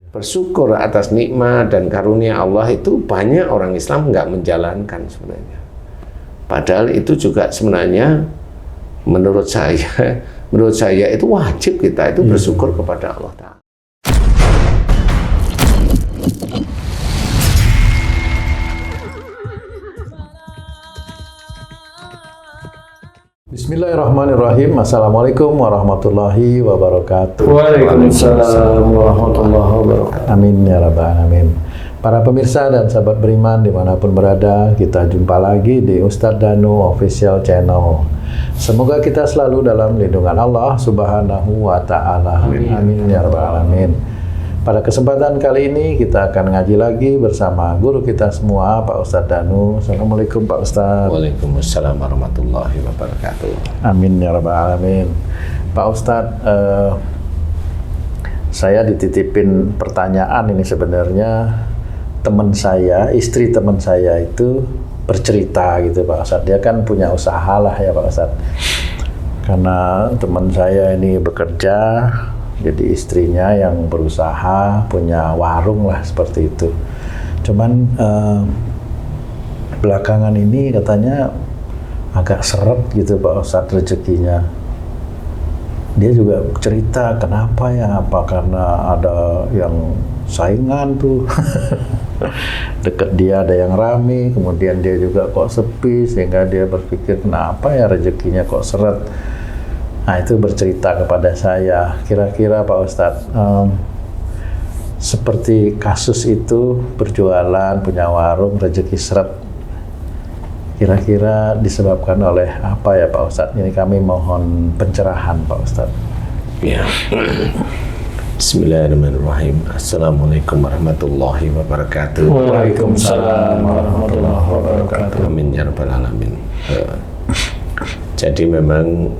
bersyukur atas nikmat dan karunia Allah itu banyak orang Islam nggak menjalankan sebenarnya. Padahal itu juga sebenarnya menurut saya itu wajib kita itu bersyukur kepada Allah Ta'ala. Bismillahirrahmanirrahim. Assalamualaikum warahmatullahi wabarakatuh. Waalaikumsalam warahmatullahi wabarakatuh. Amin ya rabbal alamin. Para pemirsa dan sahabat beriman dimanapun berada, kita jumpa lagi di Ustadz Danu Official Channel. Semoga kita selalu dalam lindungan Allah Subhanahu wa Ta'ala. Amin ya rabbal alamin. Pada kesempatan kali ini kita akan ngaji lagi bersama guru kita semua, Pak Ustadz Danu. Assalamualaikum Pak Ustadz. Waalaikumsalam warahmatullahi wabarakatuh. Amin ya rabbal alamin. Pak Ustadz, saya dititipin pertanyaan ini sebenarnya. Teman saya, istri teman saya itu bercerita gitu Pak Ustadz. Dia kan punya usaha lah ya Pak Ustadz. Karena teman saya ini bekerja, jadi istrinya yang berusaha, punya warung lah seperti itu. Cuman belakangan ini katanya agak seret gitu Pak Ustadz rezekinya. Dia juga cerita kenapa ya, apa karena ada yang saingan tuh. Dekat dia ada yang rame, kemudian dia juga kok sepi, sehingga dia berpikir kenapa ya rezekinya kok seret. Nah itu bercerita kepada saya, kira-kira Pak Ustadz, seperti kasus itu berjualan, punya warung, rezeki seret, kira-kira disebabkan oleh apa ya Pak Ustadz? Ini kami mohon pencerahan Pak Ustadz. Ya. Bismillahirrahmanirrahim. Assalamualaikum warahmatullahi wabarakatuh. Waalaikumsalam warahmatullahi wabarakatuh. Amin ya rabbal alamin. Jadi memang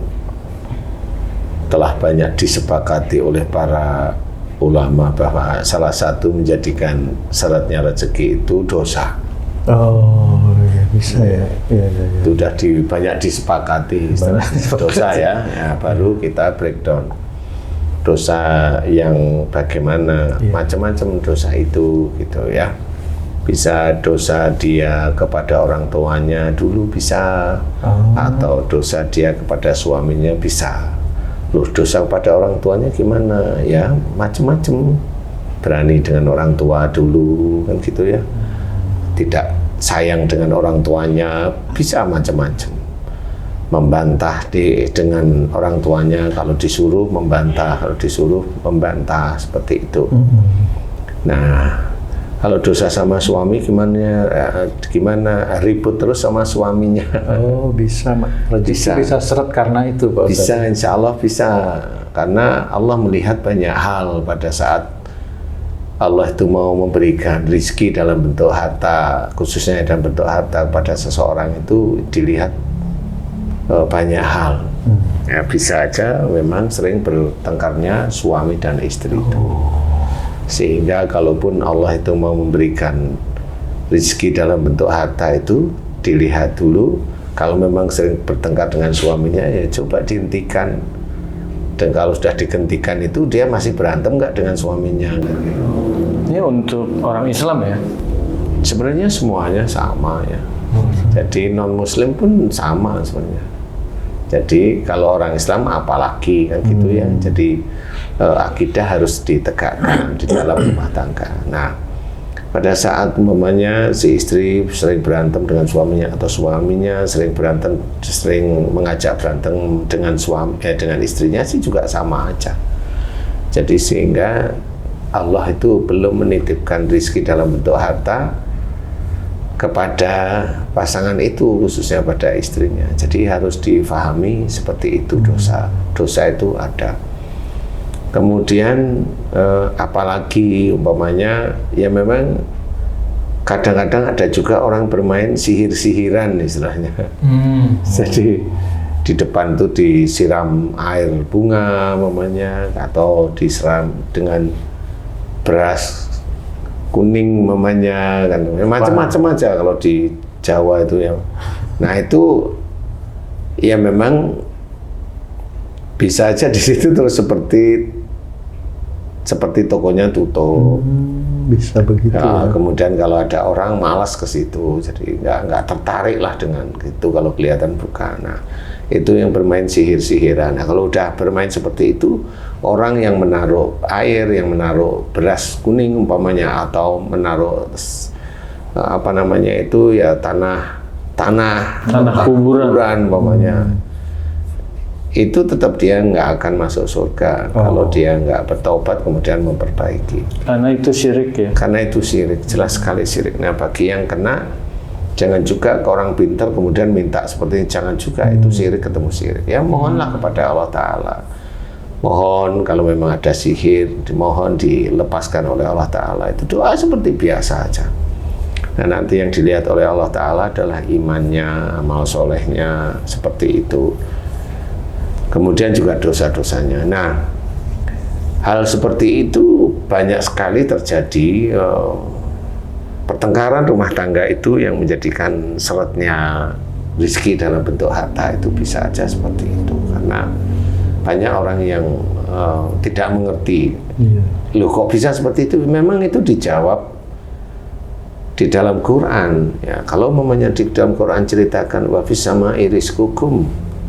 telah banyak disepakati oleh para ulama bahwa salah satu menjadikan syaratnya rezeki itu dosa. Oh ya, bisa ya. Itu sudah banyak disepakati dosa ya. Baru kita breakdown dosa yang bagaimana, macam-macam dosa itu gitu ya. Bisa dosa dia kepada orang tuanya dulu bisa, atau dosa dia kepada suaminya bisa. Loh, dosa kepada orang tuanya gimana? Ya, macam-macam. Berani dengan orang tua dulu, kan gitu ya. Tidak sayang dengan orang tuanya, bisa macam-macam. Membantah dengan orang tuanya, kalau disuruh membantah, kalau disuruh membantah, seperti itu. Nah, kalau dosa sama suami gimana? Ribut terus sama suaminya. Oh bisa, bisa seret karena itu Pak Ustadz. Bisa, insya Allah bisa. Karena Allah melihat banyak hal pada saat Allah itu mau memberikan rizki dalam bentuk harta, khususnya dalam bentuk harta kepada seseorang itu dilihat banyak hal. Ya, bisa aja memang sering bertengkarnya suami dan istri itu. Sehingga kalaupun Allah itu mau memberikan rezeki dalam bentuk harta itu dilihat dulu, kalau memang sering bertengkar dengan suaminya ya coba dihentikan. Dan kalau sudah dihentikan itu dia masih berantem nggak dengan suaminya? Ini untuk orang Islam ya? Sebenarnya semuanya sama ya. Jadi non Muslim pun sama sebenarnya. Jadi kalau orang Islam apalagi kan gitu ya. Jadi akidah harus ditegakkan di dalam rumah tangga. Nah, pada saat umpamanya si istri sering berantem dengan suaminya atau suaminya sering mengajak berantem dengan dengan istrinya sih juga sama aja. Jadi sehingga Allah itu belum menitipkan rezeki dalam bentuk harta kepada pasangan itu, khususnya pada istrinya. Jadi harus difahami seperti itu dosa. Dosa itu ada. Kemudian apalagi umpamanya ya memang kadang-kadang ada juga orang bermain sihir-sihiran istilahnya. Jadi di depan tuh disiram air bunga umpamanya, atau disiram dengan beras kuning umpamanya, kan macam-macam aja kalau di Jawa itu ya. Nah itu ya memang bisa aja di situ terus seperti seperti tokonya tutup. Bisa begitu Ya, ya. kemudian kalau ada orang malas ke situ, jadi nggak tertarik lah dengan itu kalau kelihatan buka. Nah, itu yang bermain sihir-sihiran. Nah, kalau udah bermain seperti itu, orang yang menaruh air, yang menaruh beras kuning umpamanya, atau menaruh apa namanya itu ya tanah kuburan umpamanya, itu tetap dia nggak akan masuk surga kalau dia nggak bertaubat kemudian memperbaiki. Karena itu syirik ya. Karena itu syirik, jelas sekali syirik. Nah, bagi yang kena, jangan juga ke orang pintar kemudian minta seperti ini, jangan juga, itu syirik ketemu syirik. Ya mohonlah kepada Allah Ta'ala. Mohon kalau memang ada sihir, dimohon dilepaskan oleh Allah Ta'ala. Itu doa seperti biasa aja. Nah, nanti yang dilihat oleh Allah Ta'ala adalah imannya, amal solehnya, seperti itu. Kemudian juga dosa-dosanya. Nah, hal seperti itu banyak sekali terjadi. Pertengkaran rumah tangga itu yang menjadikan seretnya rezeki dalam bentuk harta itu bisa aja seperti itu. Karena banyak orang yang tidak mengerti. Loh, kok bisa seperti itu? Memang itu dijawab di dalam Quran. Ya, kalau mamanya di dalam Quran ceritakan wa fis sama'i rizqukum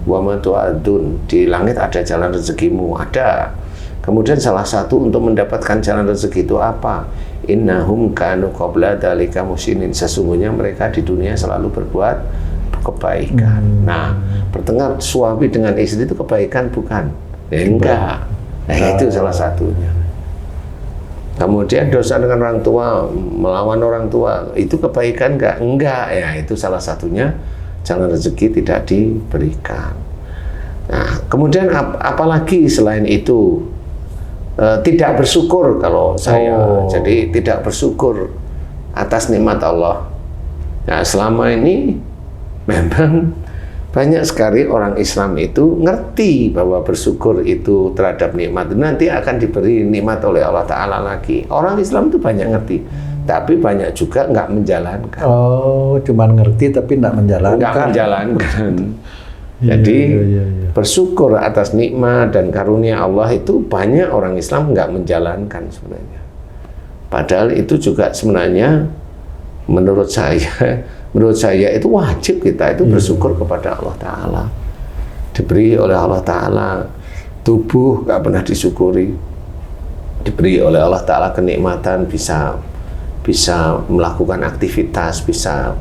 wa ma tu'adun, di langit ada jalan rezekimu, ada. Kemudian salah satu untuk mendapatkan jalan rezeki itu apa? Innahum kanu qabla dzalika musinin, sesungguhnya mereka di dunia selalu berbuat kebaikan. Nah, pertengkar suami dengan istri itu kebaikan bukan? Ya, enggak. Nah, itu salah satunya. Kemudian dosa dengan orang tua, melawan orang tua, itu kebaikan enggak? Enggak, ya itu salah satunya jalan rezeki tidak diberikan. Nah, kemudian apalagi selain itu, tidak bersyukur kalau saya, jadi tidak bersyukur atas nikmat Allah. Nah, selama ini memang banyak sekali orang Islam itu ngerti bahwa bersyukur itu terhadap nikmat nanti akan diberi nikmat oleh Allah Ta'ala lagi. Orang Islam itu banyak ngerti, tapi banyak juga nggak menjalankan. Oh, cuman ngerti tapi nggak menjalankan. Nggak menjalankan. Jadi bersyukur atas nikmat dan karunia Allah itu banyak orang Islam nggak menjalankan sebenarnya. Padahal itu juga sebenarnya menurut saya itu wajib kita itu bersyukur kepada Allah Ta'ala. Diberi oleh Allah Ta'ala tubuh nggak pernah disyukuri. Diberi oleh Allah Ta'ala kenikmatan, bisa melakukan aktivitas, bisa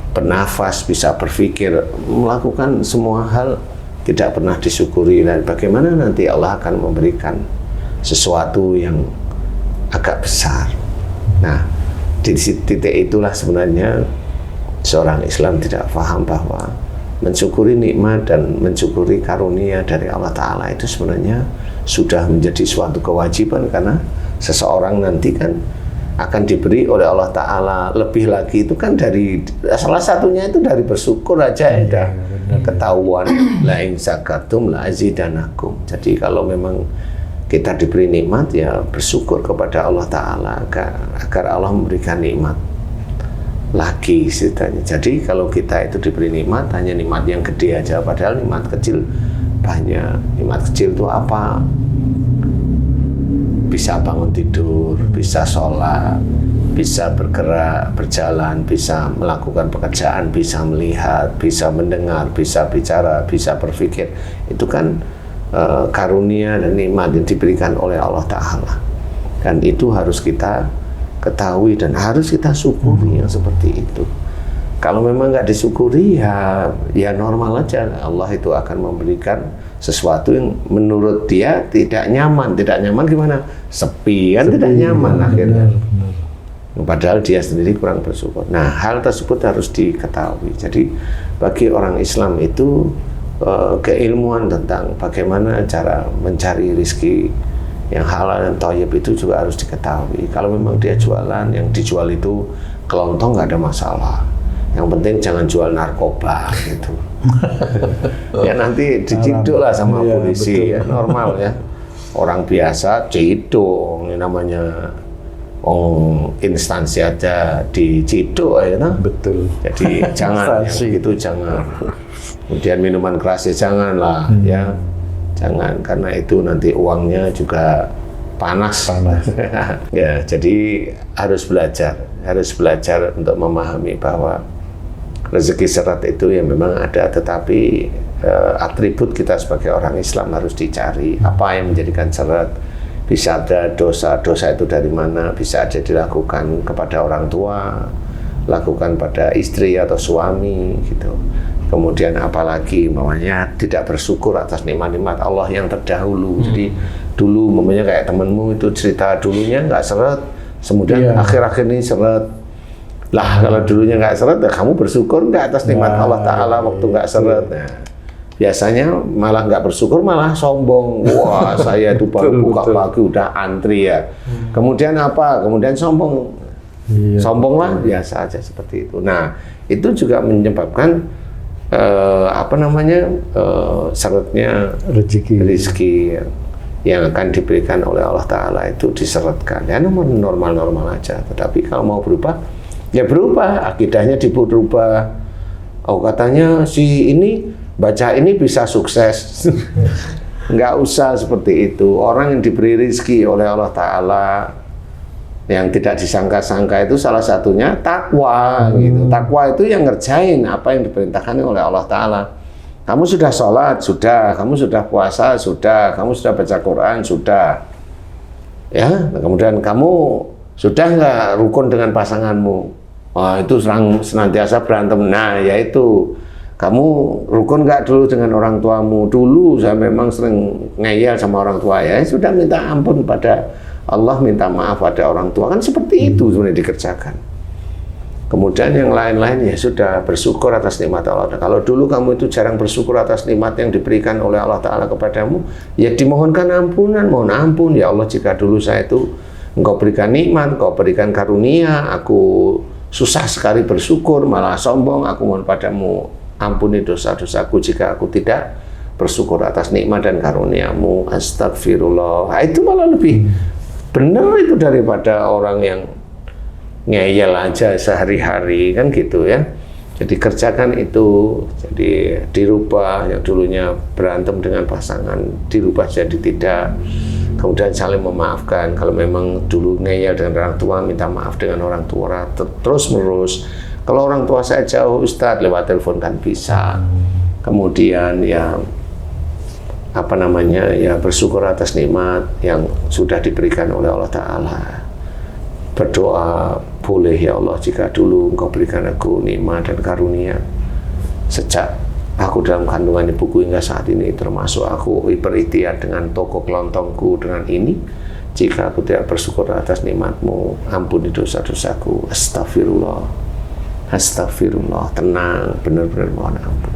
bernafas, bisa berpikir, melakukan semua hal tidak pernah disyukuri. Dan bagaimana nanti Allah akan memberikan sesuatu yang agak besar. Nah, di titik itulah sebenarnya seorang Islam tidak paham bahwa mensyukuri nikmat dan mensyukuri karunia dari Allah Ta'ala itu sebenarnya sudah menjadi suatu kewajiban, karena seseorang nanti kan akan diberi oleh Allah Ta'ala lebih lagi. Itu kan dari salah satunya itu dari bersyukur aja ya, ketahuan la in zakartum la azidanakum. Jadi kalau memang kita diberi nikmat ya bersyukur kepada Allah Ta'ala agar Allah memberikan nikmat lagi ceritanya. Jadi kalau kita itu diberi nikmat hanya nikmat yang gede aja, padahal nikmat kecil banyak. Nikmat kecil itu apa? Bisa bangun tidur, bisa sholat, bisa bergerak, berjalan, bisa melakukan pekerjaan, bisa melihat, bisa mendengar, bisa bicara, bisa berpikir. Itu kan karunia dan nikmat yang diberikan oleh Allah Ta'ala. Dan itu harus kita ketahui dan harus kita syukuri yang seperti itu. Kalau memang nggak disyukuri ya normal aja. Allah itu akan memberikan sesuatu yang menurut dia tidak nyaman. Tidak nyaman gimana? Sepi kan, tidak nyaman akhirnya. Padahal dia sendiri kurang bersyukur. Nah, hal tersebut harus diketahui. Jadi bagi orang Islam itu keilmuan tentang bagaimana cara mencari rezeki yang halal dan thayyib itu juga harus diketahui. Kalau memang dia jualan, yang dijual itu kelontong nggak ada masalah. Yang penting jangan jual narkoba gitu. Ya nanti diciduk lah sama polisi, ya normal ya. Orang biasa ciduk, ini namanya instansi aja diciduk ya. Betul. Jadi jangan yang itu jangan. Kemudian minuman keras ya jangan lah ya. Jangan, karena itu nanti uangnya juga panas. Panas. Ya, jadi harus belajar untuk memahami bahwa rezeki seret itu ya memang ada, tetapi atribut kita sebagai orang Islam harus dicari. Apa yang menjadikan seret? Bisa ada dosa itu dari mana? Bisa aja dilakukan kepada orang tua, lakukan pada istri atau suami gitu. Kemudian apalagi namanya tidak bersyukur atas nikmat-nikmat Allah yang terdahulu. Jadi dulu namanya kayak temenmu itu cerita dulunya nggak seret, kemudian akhir-akhir ini seret. Lah kalau dulunya nggak seret, ya kamu bersyukur nggak atas nikmat Allah Ta'ala waktu nggak seret? Nah, biasanya malah nggak bersyukur, malah sombong. Wah, saya itu baru buka pagi udah antri ya. Kemudian apa? Kemudian sombong. Sombong lah, biasa aja seperti itu. Nah, itu juga menyebabkan seretnya rezeki yang akan diberikan oleh Allah Ta'ala itu diseretkan. Ya normal-normal aja. Tetapi kalau mau berubah, ya berubah. Akidahnya diberubah. Oh, katanya si ini baca ini bisa sukses. Nggak usah seperti itu. Orang yang diberi rezeki oleh Allah Ta'ala yang tidak disangka-sangka itu salah satunya takwa gitu. Takwa itu yang ngerjain apa yang diperintahkan oleh Allah Ta'ala. Kamu sudah sholat, sudah. Kamu sudah puasa, sudah. Kamu sudah baca Quran, sudah. Ya, kemudian kamu sudah nggak rukun dengan pasanganmu? Wah, itu senantiasa berantem. Nah, yaitu kamu rukun nggak dulu dengan orang tuamu? Dulu saya memang sering ngeyel sama orang tua, ya sudah minta ampun pada Allah, minta maaf pada orang tua, kan seperti itu sebenarnya dikerjakan. Kemudian yang lain-lain ya sudah bersyukur atas nikmat Allah. Kalau dulu kamu itu jarang bersyukur atas nikmat yang diberikan oleh Allah Ta'ala kepadamu, ya dimohonkan ampunan, mohon ampun ya Allah, jika dulu saya itu Engkau berikan nikmat, Engkau berikan karunia, aku susah sekali bersyukur, malah sombong, aku mohon padamu ampuni dosa-dosaku jika aku tidak bersyukur atas nikmat dan karuniamu. Astagfirullah. Nah, itu malah lebih benar itu daripada orang yang ngeyel aja sehari-hari, kan gitu ya. Jadi kerjakan itu, jadi dirubah yang dulunya berantem dengan pasangan, dirubah jadi tidak. Kemudian saling memaafkan. Kalau memang dulu ngeyel dengan orang tua, minta maaf dengan orang tua terus menerus. Kalau orang tua saya jauh, Ustadz, lewat telepon kan bisa. Kemudian ya bersyukur atas nikmat yang sudah diberikan oleh Allah Ta'ala. Berdoa, boleh ya Allah, jika dulu Engkau berikan aku nikmat dan karunia sejak aku dalam kandungan ibuku hingga saat ini, termasuk aku berikhtiar dengan toko kelontongku dengan ini, jika aku tidak bersyukur atas nikmat-Mu, ampuni dosa-dosaku. Astagfirullah, astagfirullah, tenang, benar-benar mohon ampun.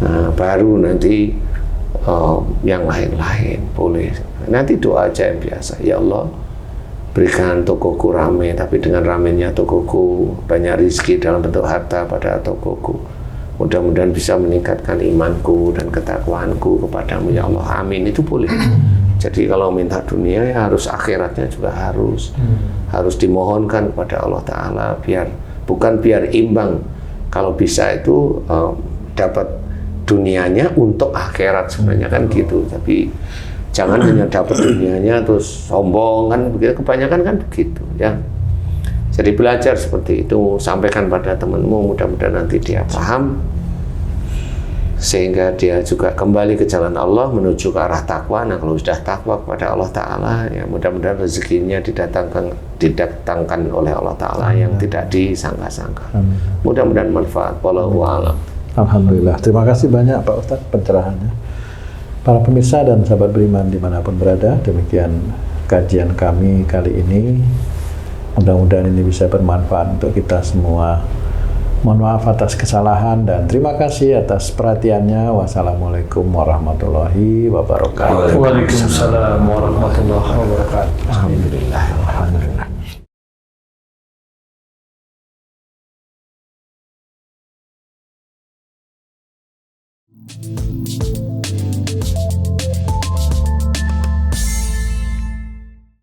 Nah, baru nanti yang lain-lain boleh. Nanti doa aja yang biasa. Ya Allah, berikan tokoku rame, tapi dengan ramenya tokoku banyak rezeki dalam bentuk harta pada tokoku. Mudah-mudahan bisa meningkatkan imanku dan ketakwaanku kepadamu ya Allah. Amin. Itu boleh. Jadi kalau minta dunia ya harus akhiratnya juga harus dimohonkan kepada Allah Ta'ala, bukan biar imbang. Kalau bisa itu dapat dunianya untuk akhirat sebenarnya kan gitu. Tapi jangan hanya dapat dunianya terus sombong, kan begitu, kebanyakan kan begitu ya. Jadi belajar seperti itu, sampaikan pada temanmu, mudah-mudahan nanti dia paham sehingga dia juga kembali ke jalan Allah menuju ke arah takwa. Nah, kalau sudah takwa kepada Allah Ta'ala, ya mudah-mudahan rezekinya didatangkan oleh Allah Ta'ala yang tidak disangka-sangka. Mudah-mudahan manfaat. Wallahu a'lam. Alhamdulillah. Terima kasih banyak Pak Ustadz pencerahannya. Para pemirsa dan sahabat beriman dimanapun berada, demikian kajian kami kali ini. Mudah-mudahan ini bisa bermanfaat untuk kita semua. Mohon maaf atas kesalahan dan terima kasih atas perhatiannya. Wassalamualaikum warahmatullahi wabarakatuh. Waalaikumsalam warahmatullahi wabarakatuh. Alhamdulillah.